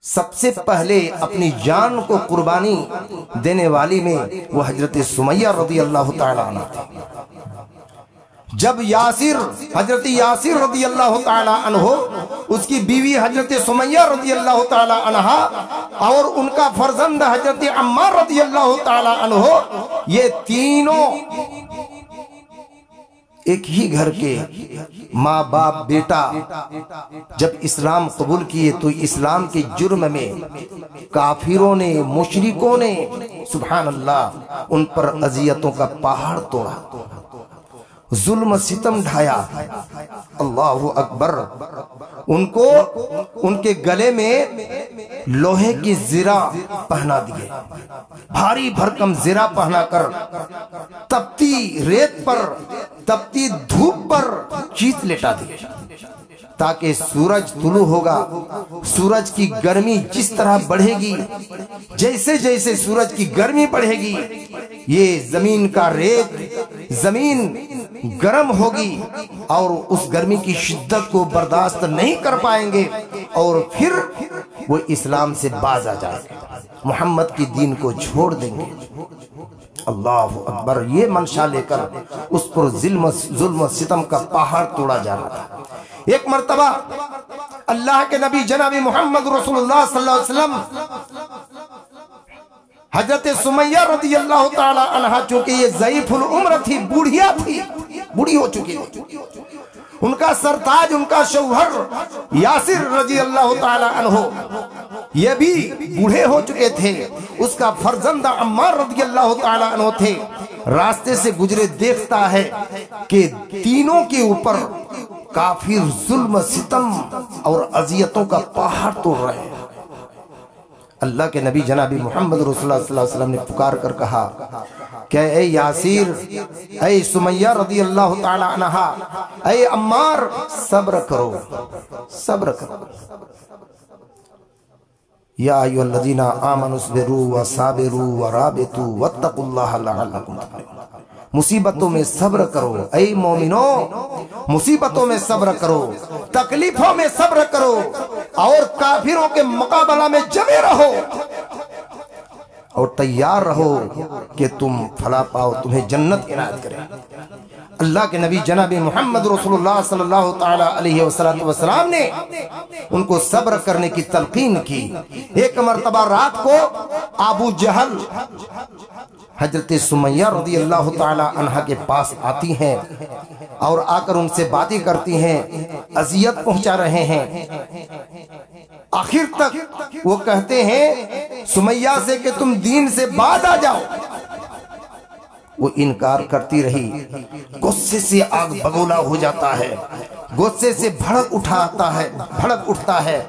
سب سے پہلے اپنی جان کو قربانی دینے والی میں وہ حضرت سمیہ رضی اللہ تعالی عنہ تھی۔ جب حضرت یاسر رضی اللہ تعالی عنہ، اس کی بیوی حضرت سمیہ رضی اللہ تعالی عنہ اور ان کا فرزند حضرت عمار رضی اللہ تعالی عنہ، یہ تینوں ایک ہی گھر کے ماں باپ بیٹا جب اسلام قبول کیے تو اسلام کے جرم میں کافروں نے، مشرکوں نے سبحان اللہ ان پر اذیتوں کا پہاڑ توڑا، ظلم ستم ڈھایا۔ اللہ اکبر۔ ان کو ان کے گلے میں لوہے کی زرہ پہنا دیے، بھاری بھرکم زرہ پہنا کر تپتی ریت پر، تپتی دھوپ پر چیت لٹا دیے تاکہ سورج طلوع ہوگا، سورج کی گرمی جس طرح بڑھے گی، جیسے جیسے سورج کی گرمی بڑھے گی یہ زمین کا ریت، زمین گرم ہوگی اور اس گرمی کی شدت کو برداشت نہیں کر پائیں گے اور پھر وہ اسلام سے باز آ جائے گا، محمد کی دین کو چھوڑ دیں گے۔ اللہ اکبر۔ یہ منشا لے کر اس پر ظلم و ستم کا پہاڑ توڑا جا رہا تھا۔ ایک مرتبہ اللہ کے نبی جناب محمد رسول اللہ صلی اللہ علیہ وسلم، حضرت سمیہ رضی اللہ تعالی عنہ چونکہ یہ ضعیف العمر تھی، بوڑھیا تھی، بوڑھی ہو چکی تھی، ان کا سرتاج، ان کا شوہر یاسر رضی اللہ تعالی عنہ یہ بھی بوڑھے ہو چکے تھے، اس کا فرزند عمار رضی اللہ تعالی عنہ تھے۔ راستے سے گزرے دیکھتا ہے کہ تینوں کے اوپر کافر ظلم ستم اور اذیتوں کا پہاڑ توڑ رہے ہیں۔ اللہ کے نبی جناب محمد رسول اللہ صلی اللہ علیہ وسلم نے پکار کر کہا کہ اے یاسر، اے سمیہ رضی اللہ تعالی عنہ، اے عمار، صبر کرو، صبر کرو۔ یا ایھا الذین آمنوا اصبروا وصابروا ورابطوا واتقوا اللہ لعلکم تفلحون۔ مصیبتوں میں صبر کرو، اے مومنو، مصیبتوں میں صبر کرو، تکلیفوں میں صبر کرو اور کافروں کے مقابلہ میں جمے رہو اور تیار رہو کہ تم فلاح پاؤ، تمہیں جنت عنایت کرے۔ اللہ کے نبی جناب محمد رسول اللہ صلی اللہ تعالی علیہ وسلم نے ان کو صبر کرنے کی تلقین کی۔ ایک مرتبہ رات کو ابو جہل حضرت سمیہ رضی اللہ تعالی عنہ کے پاس آتی ہیں اور آ کر ان سے باتیں کرتی ہیں، اذیت پہنچا رہے ہیں۔ آخر تک وہ کہتے ہیں سمیہ سے کہ تم دین سے باز آ جاؤ۔ وہ انکار کرتی رہی، غصے سے آگ بگولا ہو جاتا ہے، غصے سے بھڑک اٹھتا ہے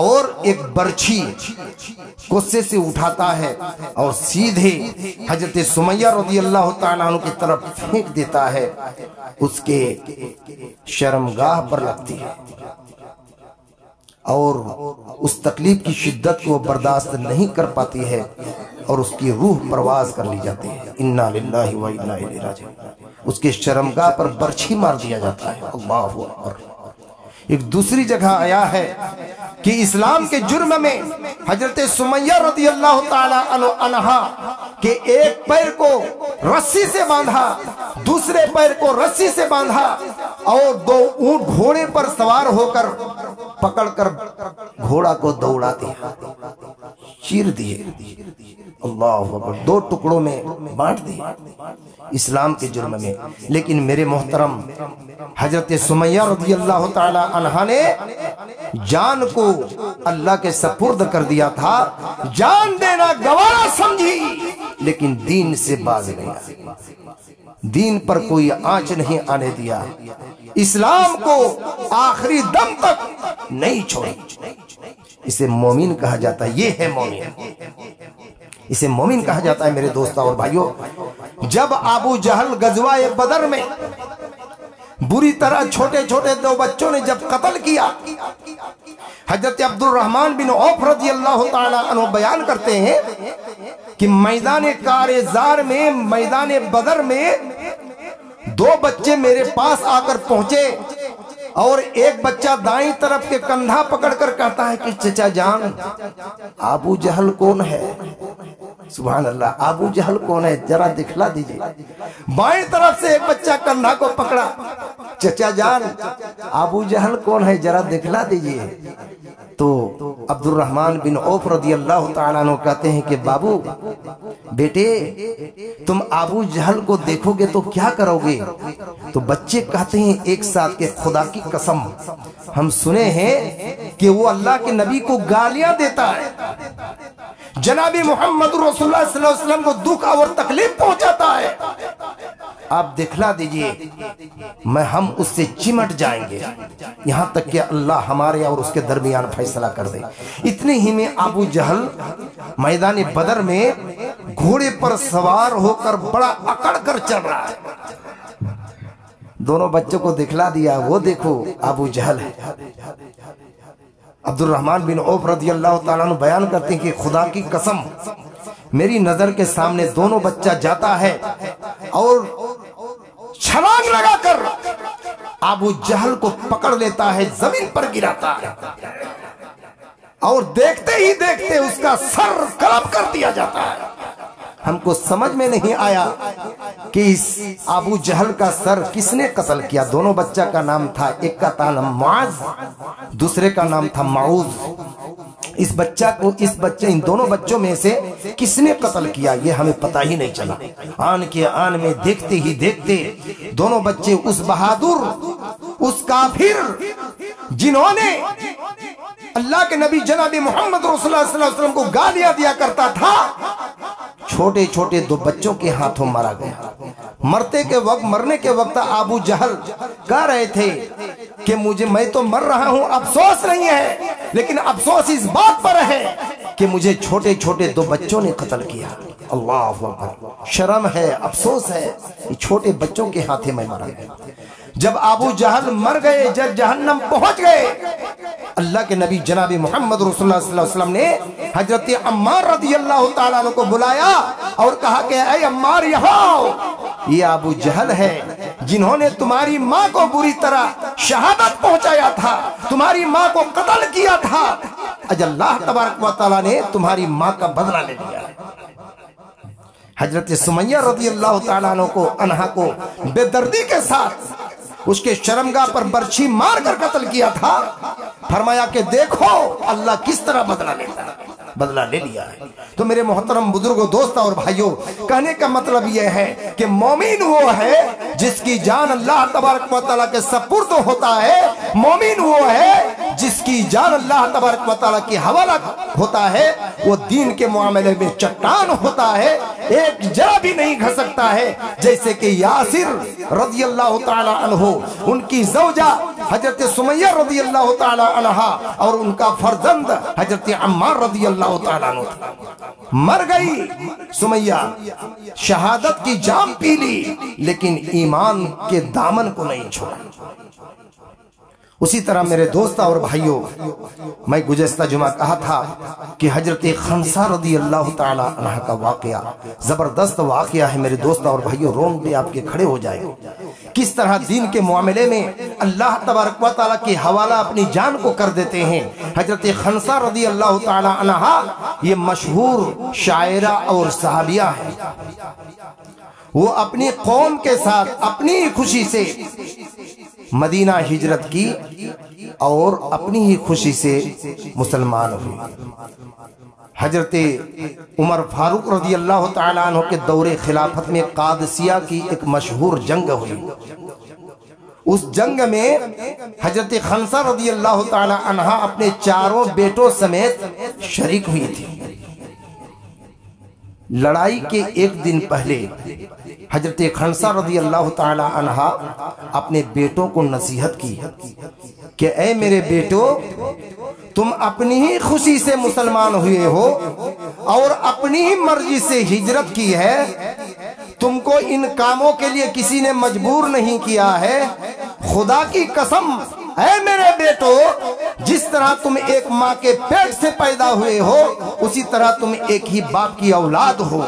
اور ایک برچھی غصے سے اٹھاتا ہے اور سیدھے حضرت سمیہ رضی اللہ تعالیٰ عنہ کی طرف پھینک دیتا ہے، اس کے شرمگاہ پر لگتی ہے اور اس تکلیف کی شدت کو برداشت نہیں کر پاتی ہے اور اس کی روح پرواز کر لی جاتی ہے۔ انا للہ و انا الیہ راجعون۔ اس کے شرمگاہ پر برچھی مار دیا جاتا ہے۔ اللہ اکبر۔ ایک دوسری جگہ آیا ہے کہ اسلام کے جرم میں حضرت سمیہ رضی اللہ تعالی عنہ کہ ایک پیر کو رسی سے باندھا، دوسرے پیر کو رسی سے باندھا اور دو اونٹ گھوڑے پر سوار ہو کر پکڑ کر گھوڑا کو دوڑا دیا، چیر دیے، اللہ اکبر، دو ٹکڑوں میں بانٹ دیے اسلام کے جرم میں۔ لیکن میرے محترم حضرت سمیہ رضی اللہ تعالی عنہ نے جان کو اللہ کے سپرد کر دیا تھا، جان دینا گوارا سمجھی لیکن دین سے باز نہیں آئی، دین پر کوئی آنچ نہیں آنے دیا، اسلام کو آخری دم تک نہیں چھوڑی۔ اسے مومن کہا جاتا ہے، یہ ہے مومن، اسے مومن کہا جاتا ہے۔ میرے دوستوں اور بھائیوں، جب ابو جہل غزوہ بدر میں بری طرح چھوٹے چھوٹے دو بچوں نے جب قتل کیا، حضرت عبد الرحمن بن عوف رضی اللہ تعالی عنہ بیان کرتے ہیں کہ میدان کارزار میں، میدان بدر میں دو بچے میرے پاس آ کر پہنچے اور ایک بچہ دائیں طرف کے کندھا پکڑ کر کہتا ہے کہ چچا جان ابو جہل کون ہے؟ سبحان اللہ، ابو جہل کون ہے ذرا دکھلا دیجئے۔ بائیں طرف سے ایک بچہ کندھا کو پکڑا، چچا جان ابو جہل کون ہے ذرا دکھلا دیجئے۔ تو عبد الرحمن بن عوف رضی اللہ تعالیٰ عنہ کہتے ہیں کہ بابو بیٹے تم ابو جہل کو دیکھو گے تو کیا کرو گے؟ تو بچے کہتے ہیں ایک ساتھ کہ خدا کی قسم ہم سنے ہیں کہ وہ اللہ کے نبی کو گالیاں دیتا ہے، جناب محمد رسول اللہ صلی اللہ علیہ وسلم کو دکھ اور تکلیف پہنچاتا ہے، آپ دکھلا دیجئے ہم اس سے چمٹ جائیں گے یہاں تک کہ اللہ ہمارے اور اس کے درمیان فیصلہ کر دے۔ اتنے ہی میں ابو جہل میدان بدر میں گھوڑے پر سوار ہو کر بڑا اکڑ کر چل رہا ہے۔ دونوں بچوں کو دکھلا دیا، وہ دیکھو ابو جہل ہے۔ عبد الرحمن بن عوف رضی اللہ تعالیٰ عنہ بیان کرتے ہیں کہ خدا کی قسم میری نظر کے سامنے دونوں بچہ جاتا ہے اور چھلانگ لگا کر ابو جہل کو پکڑ لیتا ہے، زمین پر گراتا ہے اور دیکھتے ہی دیکھتے اس کا سر قلم کر دیا جاتا ہے۔ ہم کو سمجھ میں نہیں آیا کہ اس ابو جہل کا سر کس نے قتل کیا۔ دونوں بچہ کا نام تھا، ایک کا نام معاذ، دوسرے کا نام تھا معوذ۔ ان دونوں بچوں میں سے کس نے قتل کیا یہ ہمیں پتہ ہی نہیں چلا۔ آن کے آن میں دیکھتے ہی دیکھتے دونوں بچے اس بہادر، اس کافر جنہوں نے اللہ کے نبی جناب محمد رسول اللہ صلی اللہ علیہ وسلم کو گالیاں دیا کرتا تھا، چھوٹے چھوٹے دو بچوں کے ہاتھوں مارا گیا۔ مرنے کے وقت ابو جہل کہہ رہے تھے کہ میں تو مر رہا ہوں، افسوس نہیں ہے، لیکن افسوس اس بات پر ہے کہ مجھے چھوٹے چھوٹے دو بچوں نے قتل کیا۔ اللہ اکبر، شرم ہے، افسوس ہے، یہ چھوٹے بچوں کے ہاتھوں میں مارا گیا۔ جب ابو جہل مر گئے، جب جہنم پہنچ گئے، اللہ کے نبی جناب محمد رسول اللہ صلی اللہ علیہ وسلم نے حضرت عمار رضی اللہ تعالیٰ عنہ کو بلایا اور کہا کہ اے عمار یہاں آؤ، یہ ابو جہل ہے جنہوں نے تمہاری ماں کو بری طرح شہادت پہنچایا تھا، تمہاری ماں کو قتل کیا تھا، آج اللہ تبارک و تعالیٰ نے تمہاری ماں کا بدلہ لے لیا ہے۔ حضرت سمیہ رضی اللہ تعالیٰ عنہ کو بے دردی کے ساتھ اس کے شرمگاہ پر برچھی مار کر قتل کیا تھا، فرمایا کہ دیکھو اللہ کس طرح بدلہ لیتا ہے، بدلہ لے لیا ہے۔ تو میرے محترم بزرگوں، دوستوں اور بھائیوں، کہنے کا مطلب یہ ہے کہ مومن وہ ہے جس کی جان اللہ تبارک و تعالیٰ کے سپرد ہوتا ہے، مومن وہ ہے جس کی جان اللہ تبارک و تعالیٰ کی حوالہ ہوتا ہے، وہ دین کے معاملے میں چٹان ہوتا ہے، ایک ذرا بھی نہیں گھسکتا ہے۔ جیسے کہ یاسر رضی اللہ تعالیٰ عنہ، ان کی زوجہ حضرت سمیہ رضی اللہ تعالیٰ عنہ اور ان کا فرزند حضرت عمار رضی اللہ تعالیٰ عنہ، مر گئی سمیہ، شہادت کی جام پی لی، لیکن ایمان کے دامن کو نہیں چھوڑا۔ اسی طرح میرے دوستوں اور بھائیوں، میں گزشتہ جمعہ کہا تھا کہ حضرت خنسہ رضی اللہ تعالیٰ عنہ کا واقعہ زبردست واقعہ ہے۔ میرے دوستوں اور بھائیوں، رونگٹے آپ کے کھڑے ہو جائیں، کس طرح دین کے معاملے میں اللہ تبارک و تعالیٰ کی حوالہ اپنی جان کو کر دیتے ہیں۔ حضرت خنسہ رضی اللہ تعالیٰ عنہ یہ مشہور شاعرہ اور صحابیہ ہے، وہ اپنی قوم کے ساتھ اپنی خوشی سے مدینہ ہجرت کی اور اپنی ہی خوشی سے مسلمان ہوئی۔ حضرت عمر فاروق رضی اللہ تعالیٰ عنہ کے دور خلافت میں قادسیہ کی ایک مشہور جنگ ہوئی، اس جنگ میں حضرت خنسہ رضی اللہ تعالیٰ عنہ اپنے چاروں بیٹوں سمیت شریک ہوئی تھی۔ لڑائی کے ایک دن پہلے حضرت خنسہ رضی اللہ تعالی عنہ اپنے بیٹوں کو نصیحت کی کہ اے میرے بیٹو، تم اپنی ہی خوشی سے مسلمان ہوئے ہو اور اپنی ہی مرضی سے ہجرت کی ہے، تم کو ان کاموں کے لیے کسی نے مجبور نہیں کیا ہے۔ خدا کی قسم اے میرے بیٹو، جس طرح تم ایک ماں کے پیٹ سے پیدا ہوئے ہو، اسی طرح تم ایک ہی باپ کی اولاد ہو۔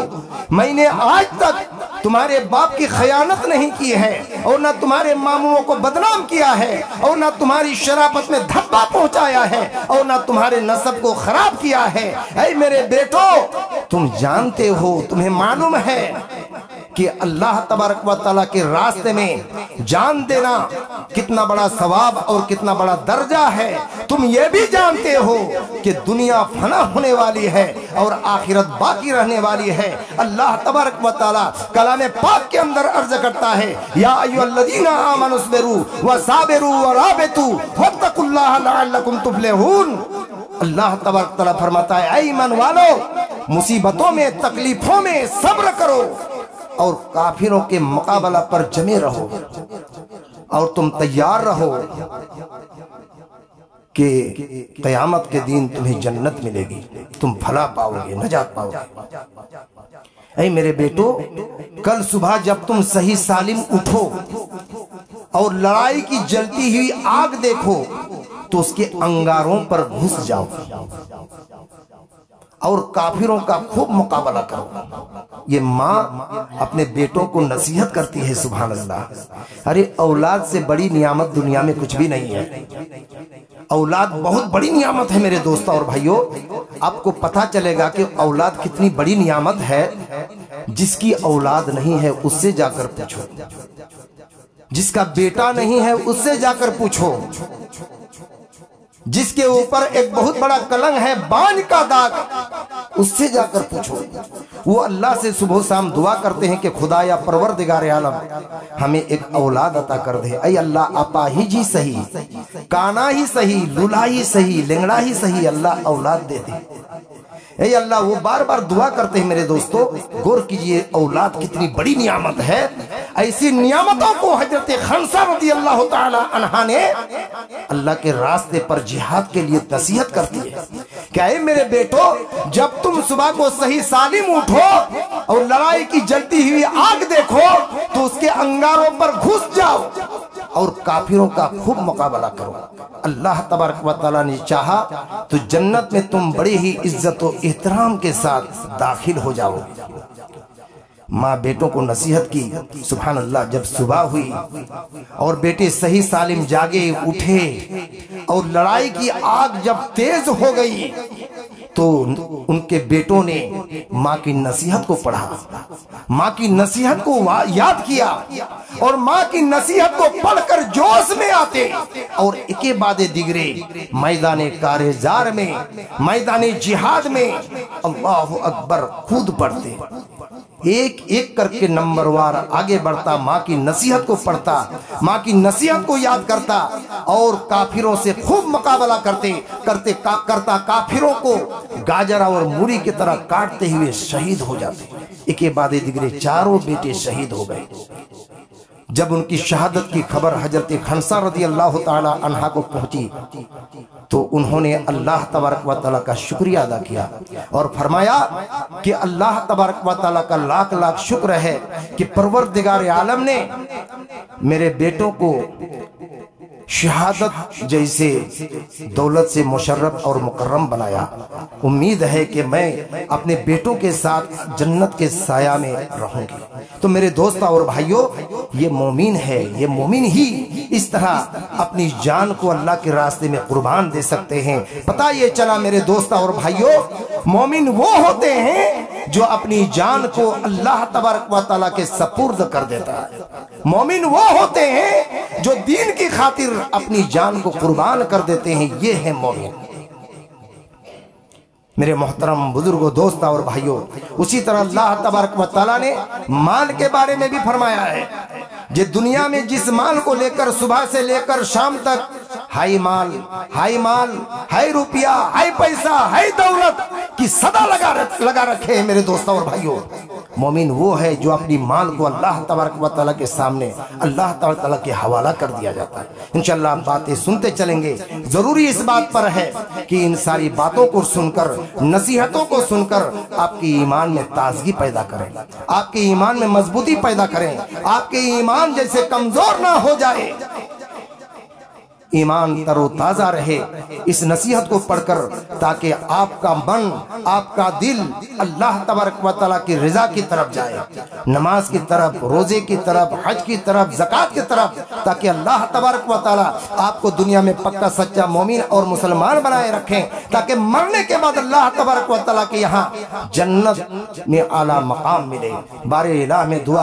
میں نے آج تک تمہارے باپ کی خیانت نہیں کی ہے، اور نہ تمہارے ماموں کو بدنام کیا ہے، اور نہ تمہاری شرافت میں دھبا پہنچایا ہے، اور نہ تمہارے نسب کو خراب کیا ہے۔ اے میرے بیٹو، تم جانتے ہو، تمہیں معلوم ہے کہ اللہ تبارک و تعالیٰ کے راستے میں جان دینا کتنا بڑا ثواب اور کتنا بڑا درجہ ہے۔ تم یہ بھی جانتے ہو کہ دنیا فنا ہونے والی ہے اور آخرت باقی رہنے والی ہے۔ اللہ تبارک و تعالیٰ کلام پاک کے اندر عرض کرتا ہے، یا ایھا الذین آمنوا اصبروا وصابروا ورابطوا واتقوا اللہ لعلکم تفلحون۔ اللہ تبارک و تعالیٰ فرماتا ہے، اے ایمان والو، مصیبتوں میں، تکلیفوں میں صبر کرو اور کافروں کے مقابلہ پر جمے رہو، اور تم تیار رہو کہ قیامت کے دن تمہیں جنت ملے گی، تم بھلا پاؤ گے، نجات پاؤ گے۔ اے میرے بیٹو، کل صبح جب تم صحیح سالم اٹھو اور لڑائی کی جلتی ہوئی آگ دیکھو تو اس کے انگاروں پر گھس جاؤ اور کافروں کا خوب مقابلہ کرو۔ یہ ماں اپنے بیٹوں کو نصیحت کرتی ہے، سبحان اللہ۔ ارے اولاد سے بڑی نعمت دنیا میں کچھ بھی نہیں ہے۔ اولاد بہت بڑی نعمت ہے میرے دوستوں اور بھائیوں۔ آپ کو پتہ چلے گا کہ اولاد کتنی بڑی نعمت ہے۔ جس کی اولاد نہیں ہے اس سے جا کر پوچھو، جس کا بیٹا نہیں ہے اس سے جا کر پوچھو، جس کے اوپر ایک بہت بڑا کلنگ ہے، بانج کا داغ، اس سے جا کر پوچھو۔ وہ اللہ سے صبح شام دعا کرتے ہیں کہ خدا یا پروردگار عالم ہمیں ایک اولاد عطا کر دے۔ اے اللہ، اپا ہی جی صحیح، کانا ہی صحیح، لولا ہی صحیح، لنگڑا ہی صحیح، اللہ اولاد دے دے۔ اے اللہ، وہ بار بار دعا کرتے ہیں میرے دوستو۔ غور کیجئے اولاد کتنی بڑی نعمت ہے۔ ایسی نعمتوں کو حضرت خنسہ رضی اللہ تعالی عنہ نے اللہ کے راستے پر جہاد کے لیے نصیحت کرتی ہے کہ اے میرے بیٹو، جب تم صبح کو صحیح سالم اٹھو اور لڑائی کی جلتی ہوئی آگ دیکھو تو اس کے انگاروں پر گھس جاؤ اور کافروں کا خوب مقابلہ کرو۔ اللہ تبارک و تعالیٰ نے چاہا تو جنت میں تم بڑی ہی عزت و احترام کے ساتھ داخل ہو جاؤ۔ ماں بیٹوں کو نصیحت کی، سبحان اللہ۔ جب صبح ہوئی اور بیٹے صحیح سالم جاگے اٹھے اور لڑائی کی آگ جب تیز ہو گئی تو ان کے بیٹوں نے ماں کی نصیحت کو پڑھا، ماں کی نصیحت کو یاد کیا، اور ماں کی نصیحت کو پڑھ کر جوش میں آتے اور ایک بعد دیگرے میدان کارزار میں، میدان جہاد میں اللہ اکبر خود پڑھتے، ایک ایک کر کے نمبر وار آگے بڑھتا، ماں کی نصیحت کو پڑھتا، ماں کی نصیحت کو یاد کرتا اور کافروں سے خوب مقابلہ کرتا کافروں کو گاجرہ اور مولی کی طرح کاٹتے ہوئے شہید ہو جاتے۔ ایک بعد دیگرے چاروں بیٹے شہید ہو گئے۔ جب ان کی شہادت کی خبر حضرت خنسہ رضی اللہ تعالی عنہ کو پہنچی تو انہوں نے اللہ تبارک و تعالیٰ کا شکریہ ادا کیا اور فرمایا کہ اللہ تبارک و تعالیٰ کا لاکھ لاکھ شکر ہے کہ پروردگار عالم نے میرے بیٹوں کو شہادت جیسے دولت سے مشرف اور مکرم بنایا۔ امید ہے کہ میں اپنے بیٹوں کے ساتھ جنت کے سایہ میں رہوں گی۔ تو میرے دوستوں اور بھائیوں، یہ مومن ہے، یہ مومن ہی اس طرح اپنی جان کو اللہ کے راستے میں قربان دے سکتے ہیں۔ پتہ یہ چلا میرے دوستوں اور بھائیوں، مومن وہ ہوتے ہیں جو اپنی جان کو اللہ تبارک و تعالیٰ کے سپرد کر دیتا ہے۔ مومن وہ ہوتے ہیں جو دین کی خاطر اپنی جان کو قربان کر دیتے ہیں، یہ ہے مومن۔ میرے محترم بزرگوں، دوستوں اور بھائیوں، اسی طرح اللہ تبارک و تعالیٰ نے مال کے بارے میں بھی فرمایا ہے، یہ دنیا میں جس مال کو لے کر صبح سے لے کر شام تک ہائی مال، ہائی روپیہ، ہائی پیسہ، ہائی دولت کی صدا لگا رکھے ہیں میرے دوستوں اور بھائیوں، مومن وہ ہے جو اپنی مال کو اللہ تبارک و تعالیٰ کے سامنے اللہ تعالیٰ کے حوالہ کر دیا جاتا ہے۔ انشاءاللہ آپ باتیں سنتے چلیں گے۔ ضروری اس بات پر ہے کہ ان ساری باتوں کو سن کر، نصیحتوں کو سن کر آپ کے ایمان میں تازگی پیدا کریں، آپ کے ایمان میں مضبوطی پیدا کریں، آپ کے ایمان جیسے کمزور نہ ہو جائے۔ ایمان تر و تازہ رہے اس نصیحت کو پڑھ کر، تاکہ آپ کا من، آپ کا دل اللہ تبارک و تعالیٰ کی رضا کی طرف جائے، نماز کی طرف، روزے کی طرف، حج کی طرف، زکوٰۃ کی طرف، تاکہ اللہ تبارک و تعالیٰ آپ کو دنیا میں پکا سچا مومن اور مسلمان بنائے رکھیں، تاکہ مرنے کے بعد اللہ تبارک و تعالیٰ کے یہاں جنت میں اعلیٰ مقام ملے۔ بارے الہ میں دعا